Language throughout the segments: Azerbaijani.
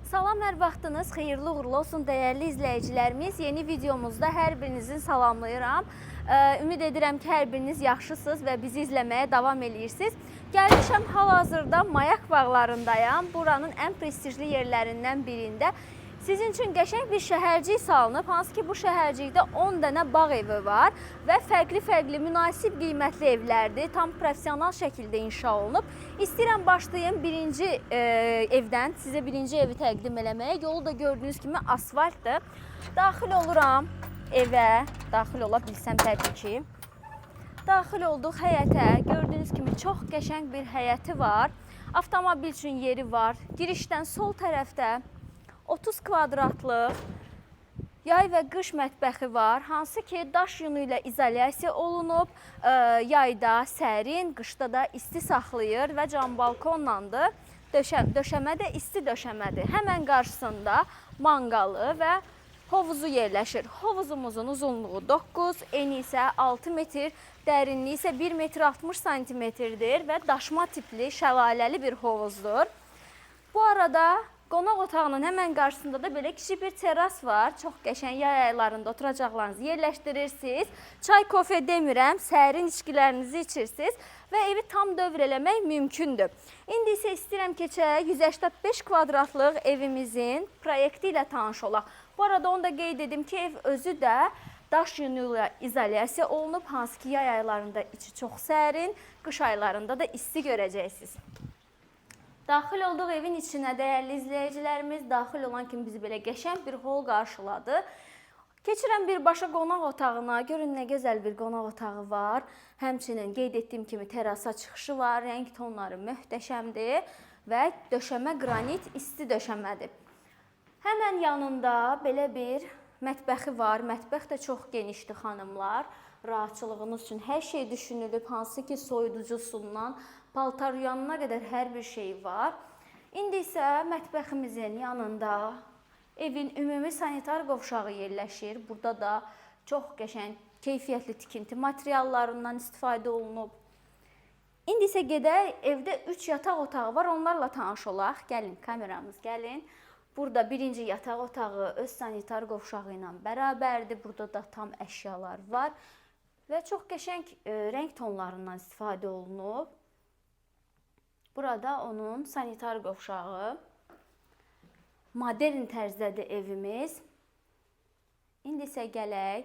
Salam, hər vaxtınız xeyirli uğurlu olsun dəyərli izləyicilərimiz. Yeni videomuzda hər birinizin salamlayıram. Ümid edirəm ki, hər biriniz yaxşısınız və bizi izləməyə davam edirsiniz. Gəlmişəm hal-hazırda Mayak bağlarındayam. Buranın ən prestijli yerlərindən birində. Sizin üçün qəşəng bir şəhərcik salınıb, hansı ki bu şəhərcikdə 10 dənə bağ evi var və fərqli-fərqli münasib qiymətli evlərdir, tam professional şəkildə inşa olunub. İstəyirəm başlayım birinci evdən, sizə birinci evi təqdim eləməyə. Yolu da gördüyünüz kimi asfaltdır. Daxil oluram evə, daxil ola bilsəm təbii ki. Daxil olduq həyətə, gördüyünüz kimi çox qəşəng bir həyəti var. Avtomobil üçün yeri var. Girişdən sol tərəfdə 30 kvadratlıq yay və qış mətbəxi var, hansı ki daş yunu ilə izolyasiya olunub, yayda sərin, qışda da isti saxlayır və cam balkonlandır. Döşəmə də isti döşəmədir. Həmən qarşısında manqalı və hovuzu yerləşir. Hovuzumuzun uzunluğu 9, eni isə 6 metr, dərinliyi isə 1 metr 60 santimetrdir və daşma tipli, şəlaləli bir hovuzdur. Bu arada qonaq otağının həmən qarşısında da belə kiçik bir teras var. Çox qəşəng yay aylarında oturacaqlarınızı yerləşdirirsiniz. Çay, kofe demirəm, sərin içkilərinizi içirsiniz və evi tam dövr eləmək mümkündür. İndi isə istəyirəm keçək 185 kvadratlıq evimizin proyekti ilə tanış olaq. Bu arada onu da qeyd edim ki, ev özü də daş yunu ilə izolyasiya olunub, hansı ki yay aylarında içi çox sərin, qış aylarında da isti görəcəksiniz. Daxil olduğu evin içinə dəyərli izləyicilərimiz, daxil olan kimi bizi belə qəşəng bir hol qarşıladı. Keçirəm birbaşa qonaq otağına. Görün nə gözəl bir qonaq otağı var. Həmçinin qeyd etdiyim kimi terasa çıxışı var. Rəng tonları möhtəşəmdir və döşəmə qranit isti döşəmədir. Həmən yanında belə bir mətbəxi var. Mətbəx də çox genişdir xanımlar. Rahatçılığınız üçün hər şey düşünülüb, hansı ki soyuducusundan paltar yuyanına qədər hər bir şey var. İndi isə mətbəximizin yanında evin ümumi sanitar qovşağı yerləşir. Burada da çox qəşəng, keyfiyyətli tikinti materiallarından istifadə olunub. İndi isə gedək, evdə 3 yataq otağı var, onlarla tanış olaq. Gəlin, kameramız gəlin. Burada birinci yataq otağı öz sanitar qovşağı ilə bərabərdir. Burada da tam əşyalar var və çox qəşəng rəng tonlarından istifadə olunub. Burada onun sanitar qovşağı, modern tərzdədir evimiz. İndi isə gələk,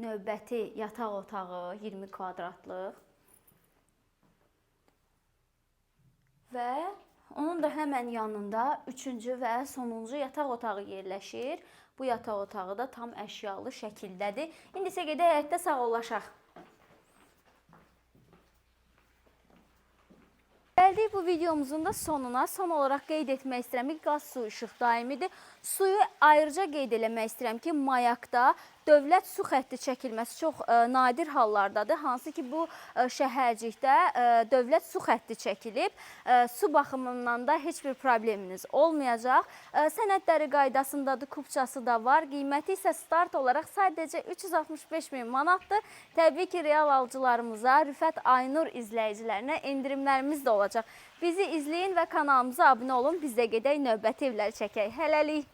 növbəti yataq otağı 20 kvadratlıq və onun da həmən yanında 3-cü və sonuncu yataq otağı yerləşir. Bu yataq otağı da tam əşyalı şəkildədir. İndi isə gedək həyətdə sağollaşaq. Gəldik bu videomuzun da sonuna. Son olaraq qeyd etmək istəyirəm ki, qaz, su, işıq daimidir. Suyu ayrıca qeyd eləmək istəyirəm ki, Mayakda dövlət su xətti çəkilməsi çox nadir hallardadır. Hansı ki, bu şəhərcikdə dövlət su xətti çəkilib. Su baxımından da heç bir probleminiz olmayacaq. Sənədləri qaydasındadır, kupçası da var. Qiyməti isə start olaraq sadəcə 365 min manatdır. Təbii ki, real alıcılarımıza, Rüfət Aynur izləyicilərinə endirimlərimiz də olacaq. Bizi izləyin və kanalımıza abunə olun. Biz də gedək növbəti evləri çəkək. Hələlik.